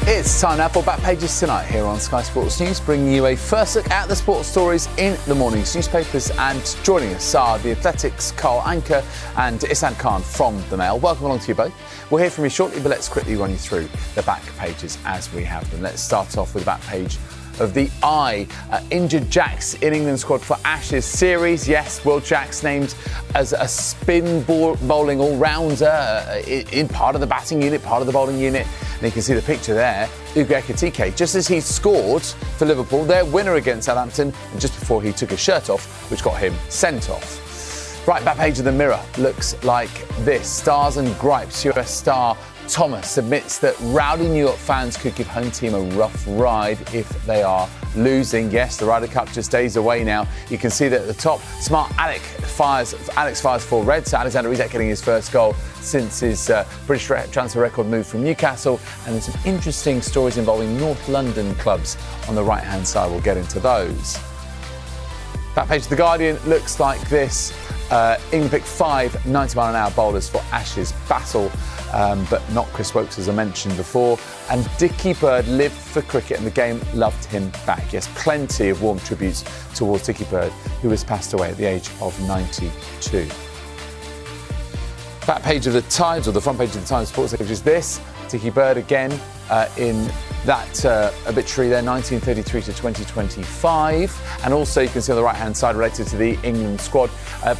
It's time now for Back Pages tonight here on Sky Sports News, bringing you a first look at the sports stories in the morning's newspapers. And joining us are the Athletics' Carl Anker and Isan Khan from the Mail. Welcome along to you both. We'll hear from you shortly, but let's quickly run you through the back pages as we have them. Let's start off with the back page of the Eye. Injured Jacks in England squad for Ashes series. Yes, Will Jacks named as a spin bowling all-rounder in part of the batting unit, part of the bowling unit. And you can see the picture there. Ugo Ekitike, just as he scored for Liverpool, their winner against Southampton, and just before he took his shirt off, which got him sent off. Right, back page of the Mirror looks like this. Stars and gripes. US star Thomas admits that rowdy New York fans could give home team a rough ride if they are losing. Yes, the Ryder Cup just days away now. You can see that at the top, smart Alex fires for Reds. Alexander Isak getting his first goal since his British transfer record move from Newcastle. And there's some interesting stories involving North London clubs on the right-hand side. We'll get into those. Back page of The Guardian looks like this. England picked 5 90-mile-an-hour bowlers for Ashes battle, but not Chris Woakes, as I mentioned before. And Dickie Bird lived for cricket and the game loved him back. Yes, plenty of warm tributes towards Dickie Bird, who has passed away at the age of 92. Back page of the Times, or the front page of the Times Sports page is this. Dickie Bird again in that obituary there, 1933 to 2025. And also you can see on the right-hand side, related to the England squad,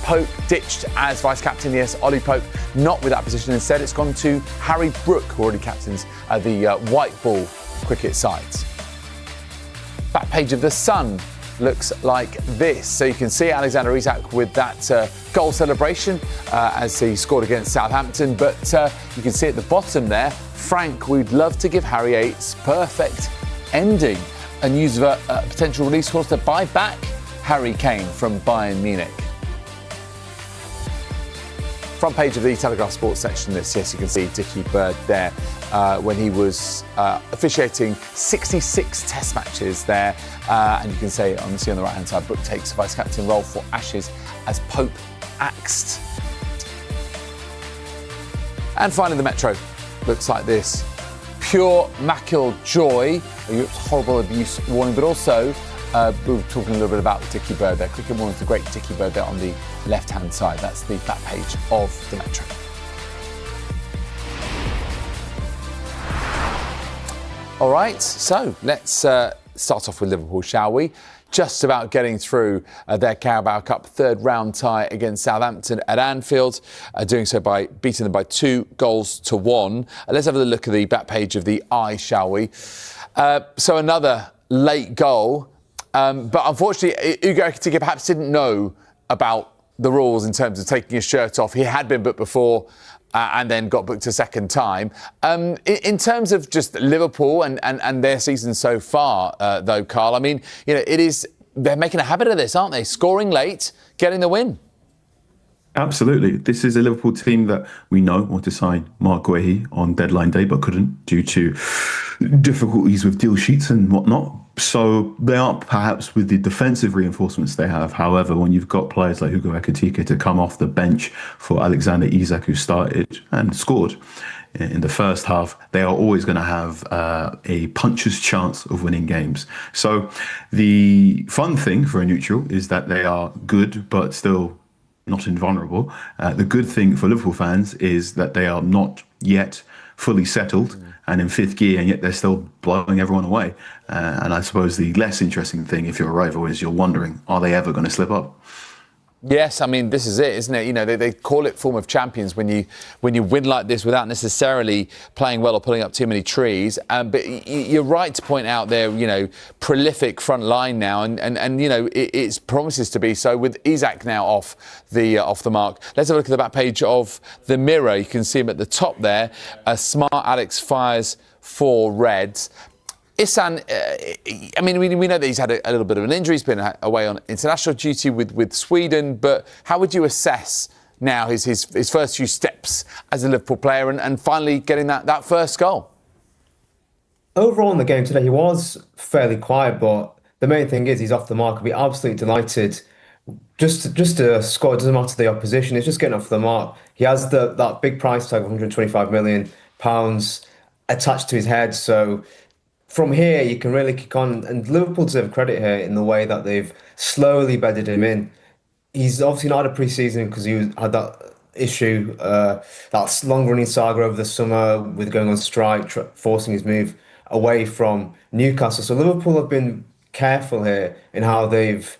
Pope ditched as vice-captain. Yes, Ollie Pope not with that position. Instead, it's gone to Harry Brook, who already captains the white ball cricket sides. Back page of The Sun looks like this. So you can see Alexander Isak with that goal celebration as he scored against Southampton. But you can see at the bottom there, Frank, we'd love to give Harry a perfect ending. And news of a potential release clause to buy back Harry Kane from Bayern Munich. Front page of the Telegraph Sports section, this, yes, you can see Dickie Bird there when he was officiating 66 test matches there. And you can see on the right-hand side, Brook takes the vice-captain role for Ashes as Pope axed. And finally, the Metro looks like this. Pure Mackle joy, a horrible abuse warning, but also we were talking a little bit about Dickie Bird there. Cricket warnings, the great Dickie Bird there on the left-hand side. That's the back page of the Metro. All right, so let's start off with Liverpool, shall we? Just about getting through their Carabao Cup third round tie against Southampton at Anfield, doing so by beating them by 2-1. Let's have a look at the back page of the Eye, shall we? So another late goal, but unfortunately, Ugo Ekitike perhaps didn't know about the rules in terms of taking his shirt off. He had been booked before and then got booked a second time. In terms of just Liverpool and their season so far, though, Carl, I mean, you know, they're making a habit of this, aren't they? Scoring late, getting the win. Absolutely. This is a Liverpool team that we know want to sign Mark Guehi on deadline day, but couldn't due to difficulties with deal sheets and whatnot. So they aren't perhaps with the defensive reinforcements they have. However, when you've got players like Ugo Ekitike to come off the bench for Alexander Isak, who started and scored in the first half, they are always going to have a puncher's chance of winning games. So the fun thing for a neutral is that they are good, but still not invulnerable. The good thing for Liverpool fans is that they are not yet fully settled and in fifth gear, and yet they're still blowing everyone away. And I suppose the less interesting thing, if you're a rival, is you're wondering, are they ever going to slip up? Yes, I mean, this is it, isn't it? You know, they call it form of champions when you win like this without necessarily playing well or pulling up too many trees. But you're right to point out their, you know, prolific front line now, and you know, it promises to be so with Isak now off the mark. Let's have a look at the back page of the Mirror. You can see him at the top there. A smart Alex fires for Reds. Isan, I mean, we know that he's had a little bit of an injury. He's been away on international duty with Sweden. But how would you assess now his first few steps as a Liverpool player and finally getting that first goal? Overall in the game today, he was fairly quiet, but the main thing is he's off the mark. I'll be absolutely delighted just to score. It doesn't matter the opposition. It's just getting off the mark. He has that big price tag of £125 million. attached to his head. So from here, you can really kick on. And Liverpool deserve credit here in the way that they've slowly bedded him in. He's obviously not had a pre-season because had that issue, that long-running saga over the summer with going on strike, forcing his move away from Newcastle. So Liverpool have been careful here in how they've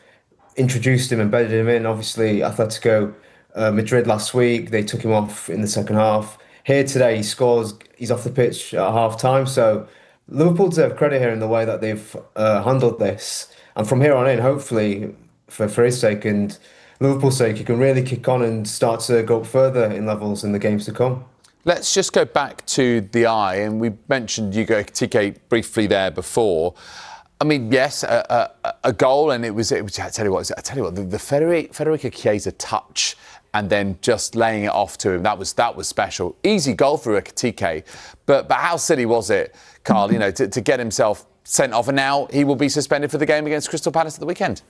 introduced him, embedded him in. Obviously, Atletico Madrid last week, they took him off in the second half. Here today, he scores, he's off the pitch at half time. So Liverpool deserve credit here in the way that they've handled this. And from here on in, hopefully, for his sake and Liverpool's sake, you can really kick on and start to go up further in levels in the games to come. Let's just go back to the eye, and we mentioned Hugo Ekitike briefly there before. I mean, yes, a goal, and it was. I tell you what, the Federico Chiesa touch and then just laying it off to him, that was special. Easy goal for Ekitike, but how silly was it, Carl? You know, to get himself sent off, and now he will be suspended for the game against Crystal Palace at the weekend.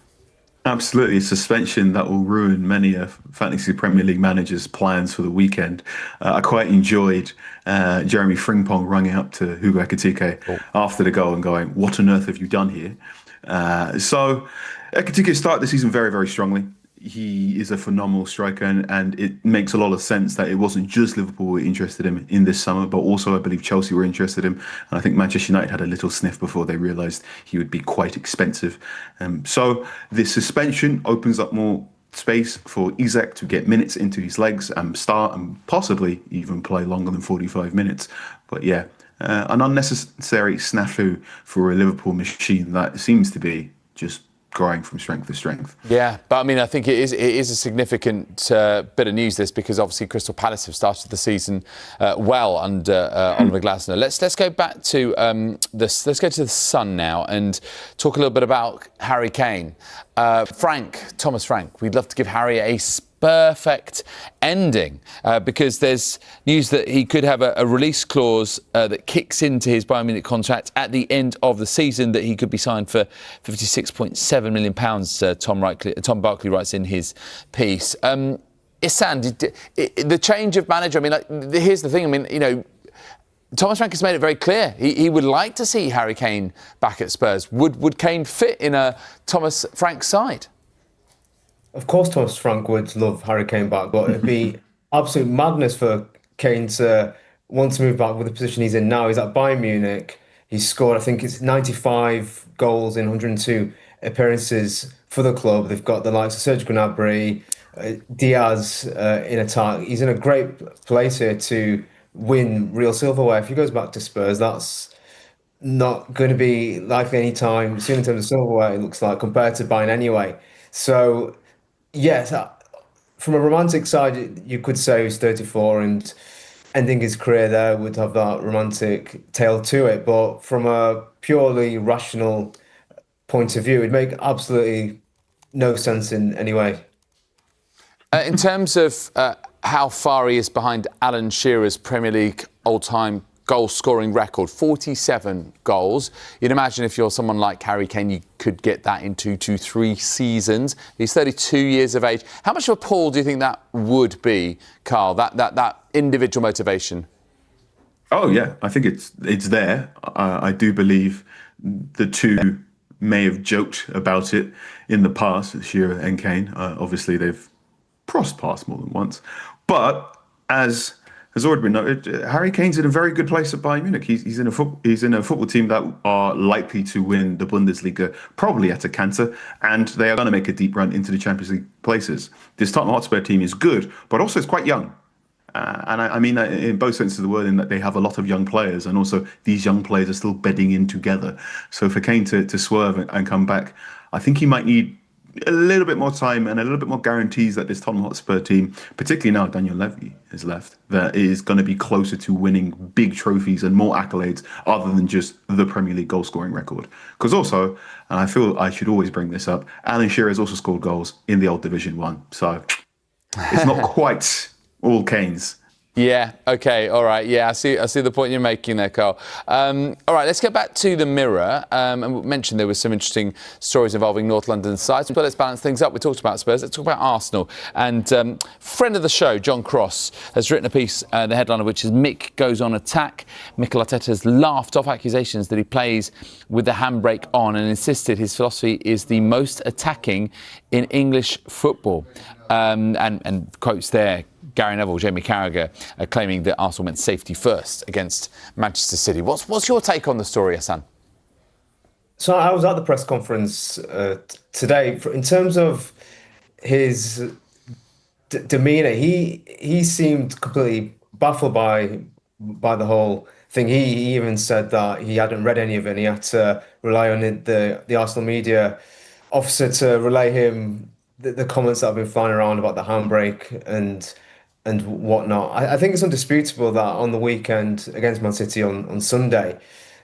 Absolutely, suspension that will ruin many a fantasy Premier League manager's plans for the weekend. I quite enjoyed Jeremy Frimpong running up to Hugo Ekitike after the goal and going, "What on earth have you done here?" So Ekitike started the season very, very strongly. He is a phenomenal striker, and it makes a lot of sense that it wasn't just Liverpool were interested in him in this summer, but also I believe Chelsea were interested in him. And I think Manchester United had a little sniff before they realised he would be quite expensive. So this suspension opens up more space for Isak to get minutes into his legs and start and possibly even play longer than 45 minutes. But yeah, an unnecessary snafu for a Liverpool machine that seems to be just growing from strength to strength. Yeah, but I mean, I think it is a significant bit of news, this, because obviously Crystal Palace have started the season well under Oliver Glasner. Let's go back to let's go to the Sun now and talk a little bit about Harry Kane. Thomas Frank, we'd love to give Harry a perfect ending because there's news that he could have a release clause that kicks into his Bayern Munich contract at the end of the season, that he could be signed for £56.7 million, Tom Barkley writes in his piece. Ihsan, the change of manager, I mean, here's the thing, I mean, you know, Thomas Frank has made it very clear he would like to see Harry Kane back at Spurs. Would Kane fit in a Thomas Frank side? Of course, Thomas Frank would love Harry Kane back, but it'd be absolute madness for Kane to want to move back with the position he's in now. He's at Bayern Munich. He's scored, I think it's 95 goals in 102 appearances for the club. They've got the likes of Serge Gnabry, Diaz in attack. He's in a great place here to win real silverware. If he goes back to Spurs, that's not going to be likely anytime soon in terms of silverware, it looks like, compared to Bayern anyway. So, yes, from a romantic side, you could say he's 34 and ending his career there would have that romantic tale to it. But from a purely rational point of view, it'd make absolutely no sense in any way. In terms of how far he is behind Alan Shearer's Premier League all-time goal-scoring record, 47 goals. You'd imagine if you're someone like Harry Kane, you could get that in 2 to 3 seasons. He's 32 years of age. How much of a pull do you think that would be, Carl, that individual motivation? Oh, yeah, I think it's there. I do believe the two may have joked about it in the past, Shearer and Kane. Obviously, they've crossed paths more than once. But as has already been noted, Harry Kane's in a very good place at Bayern Munich. He's in a football team that are likely to win the Bundesliga, probably at a canter, and they are going to make a deep run into the Champions League places. This Tottenham Hotspur team is good, but also it's quite young. And I mean that in both senses of the word, in that they have a lot of young players, and also these young players are still bedding in together. So for Kane to swerve and come back, I think he might need a little bit more time and a little bit more guarantees that this Tottenham Hotspur team, particularly now Daniel Levy has left, that is going to be closer to winning big trophies and more accolades other than just the Premier League goal scoring record. Because also, and I feel I should always bring this up, Alan Shearer has also scored goals in the old Division 1. So it's not quite all Kane's Yeah. Okay. All right. Yeah. I see the point you're making there, Carl. All right. Let's get back to the Mirror. And we mentioned there were some interesting stories involving North London sides, but let's balance things up. We talked about Spurs. Let's talk about Arsenal. And friend of the show, John Cross, has written a piece. The headline of which is "Mick goes on attack." Mikel Arteta has laughed off accusations that he plays with the handbrake on and insisted his philosophy is the most attacking in English football. And quotes there. Gary Neville, Jamie Carragher claiming that Arsenal meant safety first against Manchester City. What's your take on the story, Hassan? So I was at the press conference today. In terms of his demeanor, he seemed completely baffled by the whole thing. He even said that he hadn't read any of it and he had to rely on the Arsenal media officer to relay him the comments that have been flying around about the handbrake and whatnot. I think it's undisputable that on the weekend against Man City on Sunday,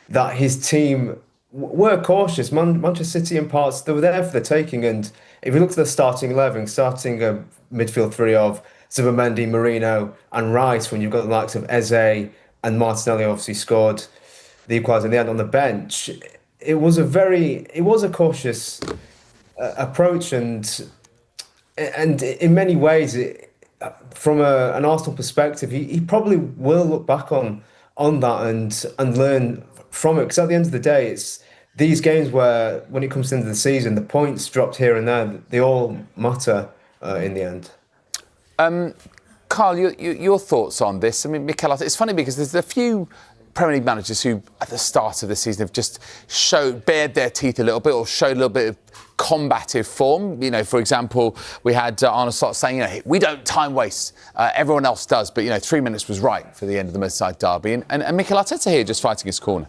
that his team were cautious. Manchester City in parts, they were there for the taking. And if you look at the starting 11, starting a midfield three of Zubimendi, Merino and Rice, when you've got the likes of Eze and Martinelli obviously scored the equaliser in the end on the bench, it was a cautious approach and in many ways, from an Arsenal perspective, he probably will look back on that and learn from it. Because at the end of the day, it's these games where, when it comes to the end of the season, the points dropped here and there, they all matter in the end. Carl, your thoughts on this? I mean, Mikel Arteta, it's funny because there's a few Premier League managers who, at the start of the season, have just bared their teeth a little bit or showed a little bit of combative form. You know, for example, we had Arne Slot saying, you know, we don't time waste. Everyone else does. But, you know, 3 minutes was right for the end of the Merseyside derby. And Mikel Arteta here just fighting his corner.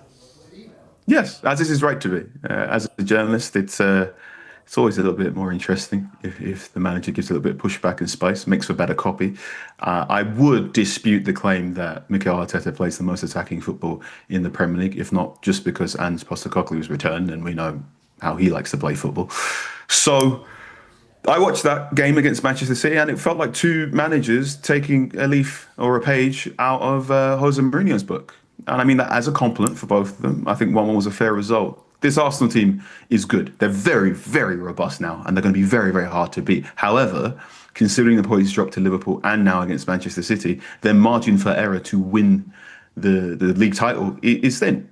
Yes, as this is right to be. As a journalist, it's always a little bit more interesting if the manager gives a little bit of pushback and space, makes for better copy. I would dispute the claim that Mikel Arteta plays the most attacking football in the Premier League, if not just because Ange Postecoglou was returned, and we know how he likes to play football. So I watched that game against Manchester City, and it felt like two managers taking a leaf or a page out of Jose Mourinho's book. And I mean that as a compliment for both of them. I think 1-1 was a fair result. This Arsenal team is good. They're very, very robust now, and they're going to be very, very hard to beat. However, considering the points dropped to Liverpool and now against Manchester City, their margin for error to win the league title is thin.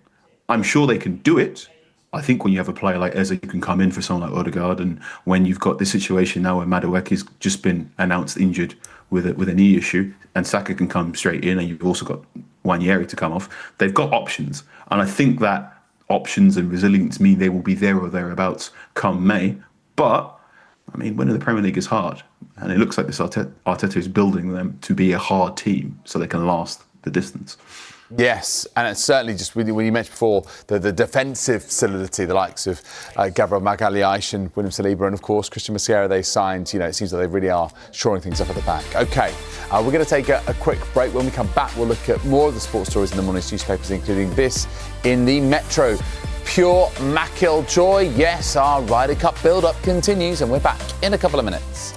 I'm sure they can do it. I think when you have a player like Eze, you can come in for someone like Odegaard, and when you've got this situation now where Madueke's just been announced injured with a knee issue, and Saka can come straight in, and you've also got Nwaneri to come off, they've got options. And I think that options and resilience mean they will be there or thereabouts come May. But, I mean, winning the Premier League is hard. And it looks like this Arteta is building them to be a hard team so they can last the distance. Yes, and it's certainly just when you mentioned before the defensive solidity, the likes of Gabriel Magalhaes and William Saliba, and of course Christian Mosquera they signed. You know, it seems like they really are shoring things up at the back. OK, we're going to take a quick break. When we come back, we'll look at more of the sports stories in the morning's newspapers, including this in the Metro. Pure Mackel joy. Yes, our Ryder Cup build-up continues, and we're back in a couple of minutes.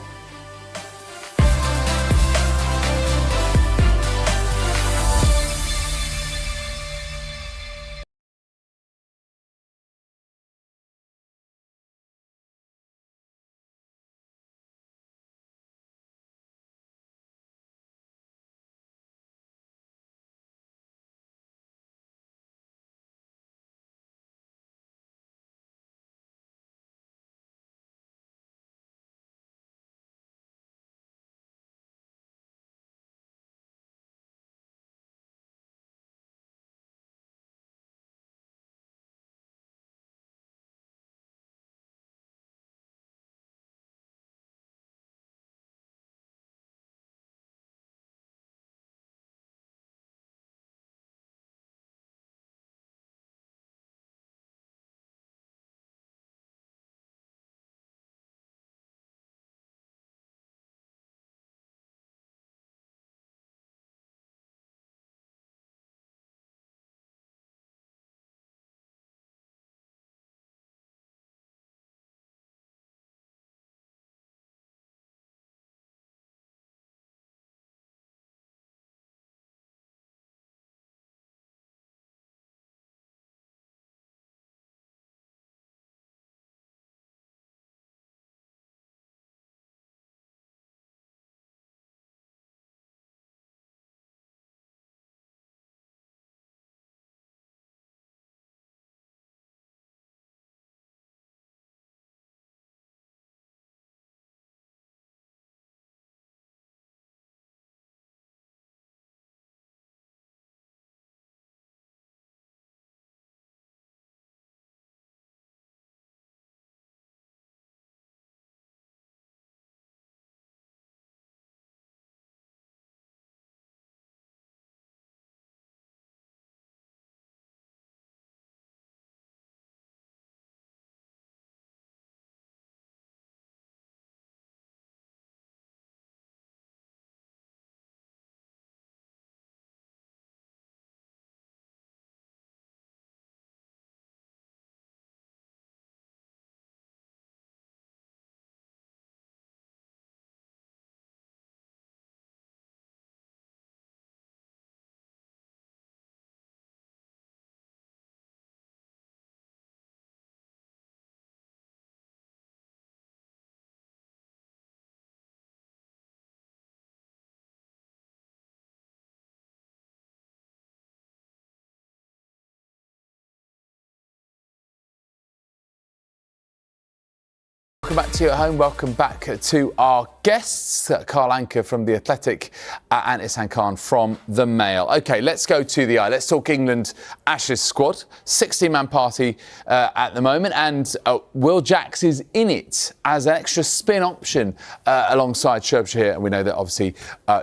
Welcome back to you at home. Welcome back to our guests, Carl Anka from The Athletic and Ihsan Khan from The Mail. OK, let's go to the eye. Let's talk England Ashes squad. 16-man party at the moment. And Will Jacks is in it as an extra spin option alongside Sherbshire. And we know that obviously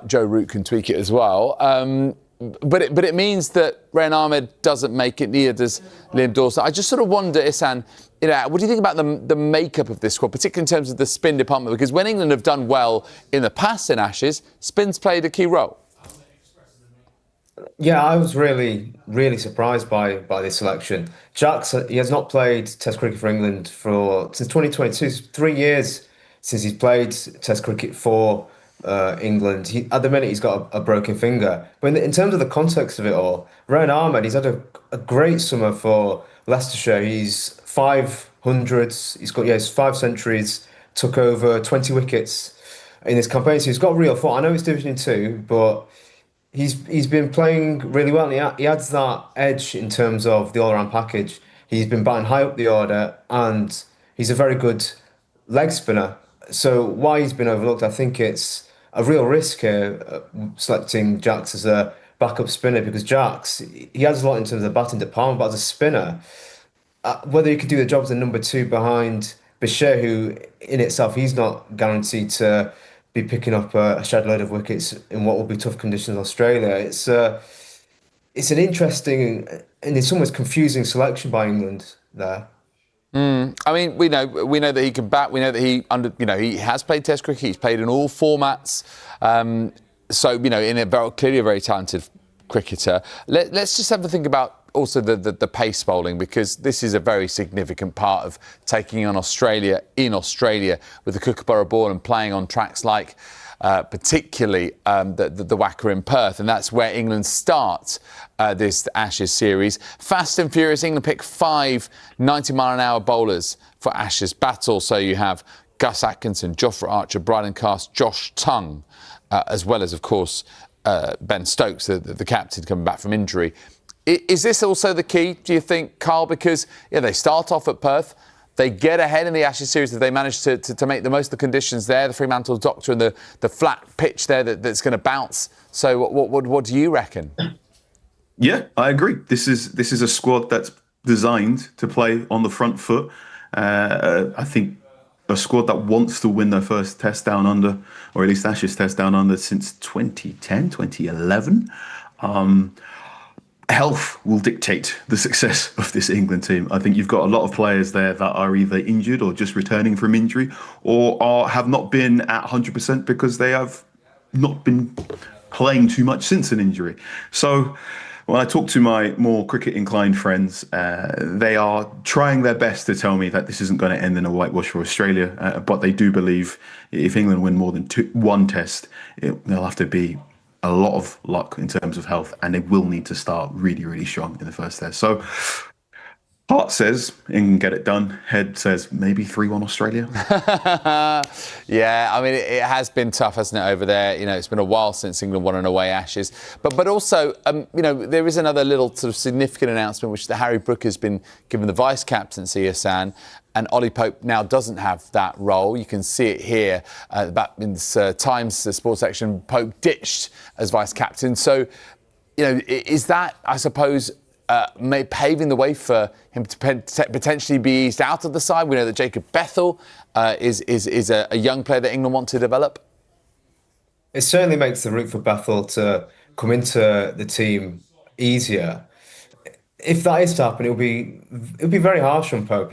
Joe Root can tweak it as well. But it means that Rehan Ahmed doesn't make it, neither does Liam Dawson. I just sort of wonder, Ihsan, what do you think about the makeup of this squad, particularly in terms of the spin department? Because when England have done well in the past in Ashes, spin's played a key role. Yeah, I was really, really surprised by this selection. Jacks, he has not played Test cricket for England since 2022. It's 3 years since he's played Test cricket for England. At the minute, he's got a broken finger. But in terms of the context of it all, Rehan Ahmed, he's had a great summer for Leicestershire. He's 500s. He's got his 5 centuries. Took over 20 wickets in this campaign. So he's got real form. I know it's Division 2, but he's been playing really well. And he adds that edge in terms of the all-round package. He's been batting high up the order, and he's a very good leg spinner. So why he's been overlooked, I think it's a real risk here, selecting Jacks as a backup spinner, because Jacks, he has a lot in terms of batting department, but as a spinner, whether he could do the job as a number 2 behind Bashir, who in itself, he's not guaranteed to be picking up a shed load of wickets in what will be tough conditions in Australia. It's an interesting and in some ways confusing selection by England there. I mean, we know that he can bat. We know that he has played Test cricket. He's played in all formats. So clearly a very talented cricketer. Let's just have a think about also the pace bowling, because this is a very significant part of taking on Australia in Australia with the Kookaburra ball and playing on tracks like particularly the Wacker in Perth, and that's where England start this Ashes series. Fast and furious, England pick 5 90-mile-an-hour bowlers for Ashes battle. So you have Gus Atkinson, Jofra Archer, Bryden Cast, Josh Tongue, as well as, of course, Ben Stokes, the captain, coming back from injury. Is this also the key, do you think, Carl? Because they start off at Perth. They get ahead in the Ashes series if they manage to make the most of the conditions there, the Fremantle Doctor and the flat pitch there that's going to bounce. So what do you reckon? Yeah, I agree. This is a squad that's designed to play on the front foot. I think a squad that wants to win their first Test Down Under, or at least Ashes Test Down Under, since 2010, 2011. Health will dictate the success of this England team. I think you've got a lot of players there that are either injured or just returning from injury, or have not been at 100% because they have not been playing too much since an injury. So when I talk to my more cricket-inclined friends, they are trying their best to tell me that this isn't going to end in a whitewash for Australia, but they do believe if England win more than one Test, they'll have to be a lot of luck in terms of health, and they will need to start really, really strong in the first Test. So heart says England get it done. Head says maybe 3-1 Australia. Yeah, I mean, it has been tough, hasn't it, over there? It's been a while since England won an away Ashes. But also, there is another little sort of significant announcement, which is that Harry Brook has been given the vice captaincy, Ihsan, and Ollie Pope now doesn't have that role. You can see it here back in this Times sports section. Pope ditched as vice captain. So, is that, I suppose, paving the way for him to potentially be eased out of the side? We know that Jacob Bethel is a young player that England want to develop. It certainly makes the route for Bethel to come into the team easier. If that is to happen, it'll be very harsh on Pope.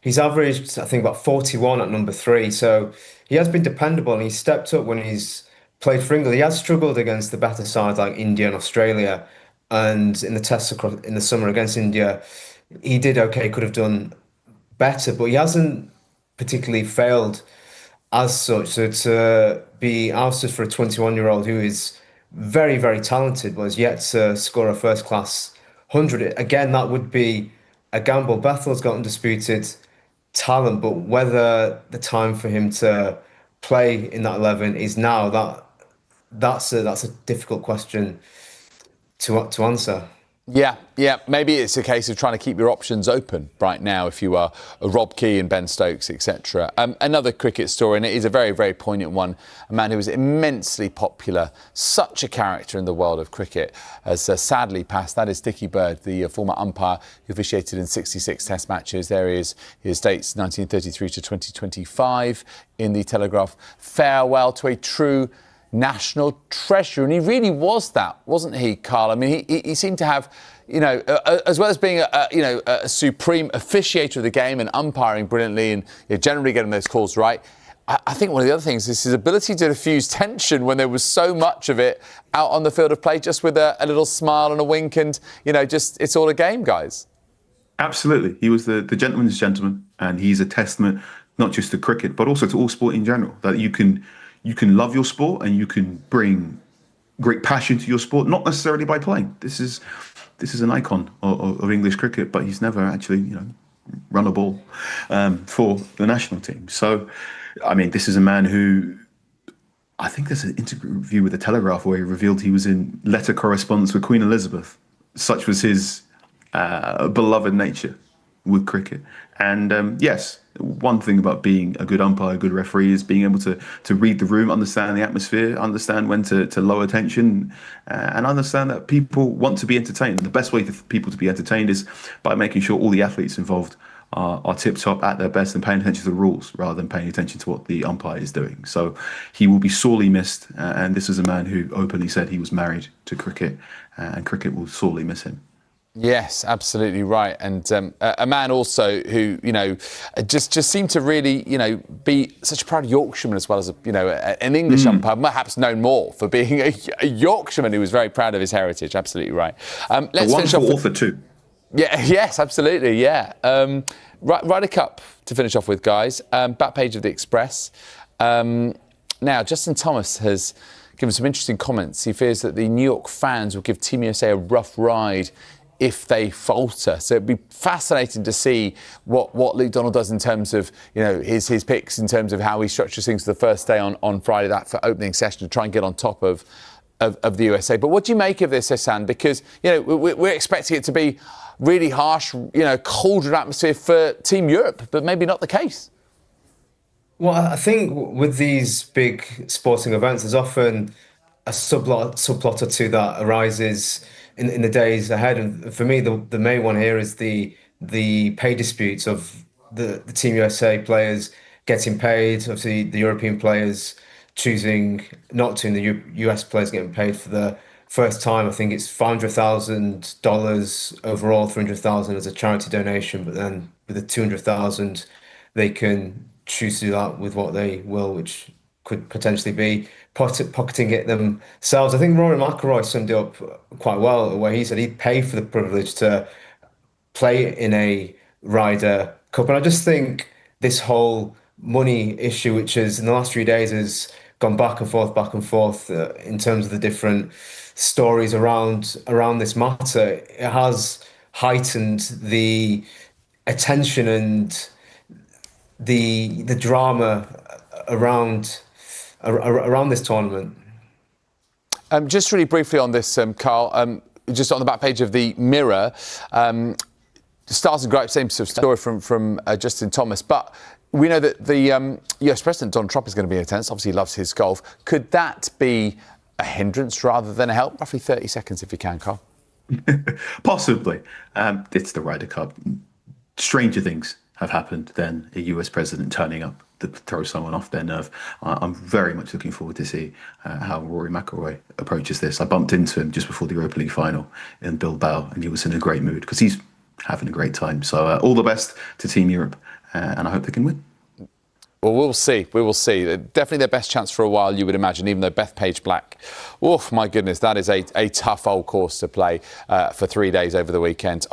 He's averaged, I think, about 41 at number 3. So he has been dependable, and he's stepped up when he's played for England. He has struggled against the better sides like India and Australia. And in the tests in the summer against India, he did okay, could have done better, but he hasn't particularly failed as such. So to be ousted for a 21-year-old who is very, very talented, but has yet to score a first-class 100, again, that would be a gamble. Bethel's got undisputed talent, but whether the time for him to play in that 11 is now, that's a difficult question to answer. Yeah. Maybe it's a case of trying to keep your options open right now if you are a Rob Keane, Ben Stokes, etc. Another cricket story, and it is a very, very poignant one. A man who was immensely popular, such a character in the world of cricket, has sadly passed. That is Dickie Bird, the former umpire who officiated in 66 Test matches. There he is, his dates 1933 to 2025 in the Telegraph. Farewell to a true national treasure, and he really was that, wasn't he, Carl? I mean, he seemed to have, as well as being a supreme officiator of the game and umpiring brilliantly and generally getting those calls right. I think one of the other things is his ability to diffuse tension when there was so much of it out on the field of play, just with a little smile and a wink, and just it's all a game, guys. Absolutely, he was the gentleman's gentleman, and he's a testament not just to cricket but also to all sport in general. That you can love your sport and you can bring great passion to your sport, not necessarily by playing. This is an icon of English cricket, but he's never actually, run a ball for the national team. So, I mean, this is a man who, I think there's an interview with the Telegraph where he revealed he was in letter correspondence with Queen Elizabeth. Such was his beloved nature with cricket. And yes, one thing about being a good umpire, a good referee, is being able to read the room, understand the atmosphere, understand when to lower tension, and understand that people want to be entertained. The best way for people to be entertained is by making sure all the athletes involved are tip-top at their best and paying attention to the rules rather than paying attention to what the umpire is doing. So he will be sorely missed, and this is a man who openly said he was married to cricket, and cricket will sorely miss him. Yes, absolutely right. And a man also who, just seemed to really, be such a proud Yorkshireman as well as, an English umpire, perhaps known more for being a Yorkshireman who was very proud of his heritage. Absolutely right. Let's finish off author too. Yeah, yes, absolutely, yeah. Ryder Cup to finish off with, guys. Back page of the Express. Now, Justin Thomas has given some interesting comments. He fears that the New York fans will give Team USA a rough ride if they falter. So it'd be fascinating to see what Luke Donald does in terms of, his picks, in terms of how he structures things for the first day on Friday, that for opening session, to try and get on top of the USA. But what do you make of this, Hassan? Because, we're expecting it to be really harsh, colder atmosphere for Team Europe, but maybe not the case. Well, I think with these big sporting events, there's often a subplot or two that arises in the days ahead. And for me, the main one here is the pay disputes of the Team USA players getting paid. Obviously, the European players choosing not to, and the US players getting paid for the first time. I think it's $500,000 overall, $300,000 as a charity donation, but then with the $200,000, they can choose to do that with what they will, which could potentially be pocketing it themselves. I think Rory McIlroy summed it up quite well, where he said he'd pay for the privilege to play in a Ryder Cup. And I just think this whole money issue, which is in the last few days has gone back and forth in terms of the different stories around this matter, it has heightened the attention and the drama around this tournament. Just really briefly on this, Carl, just on the back page of the Mirror, Stars and Gripes, same sort of story from Justin Thomas, but we know that the US President Donald Trump is going to be in attendance. Obviously, he loves his golf. Could that be a hindrance rather than a help? Roughly 30 seconds, if you can, Carl. Possibly. It's the Ryder Cup. Stranger things have happened than a US president turning up to throw someone off their nerve. I'm very much looking forward to see how Rory McIlroy approaches this. I bumped into him just before the Europa League final in Bilbao, and he was in a great mood because he's having a great time. So all the best to Team Europe, and I hope they can win. Well, we'll see. We will see. Definitely their best chance for a while, you would imagine, even though Bethpage Black, oh, my goodness, that is a tough old course to play for 3 days over the weekend.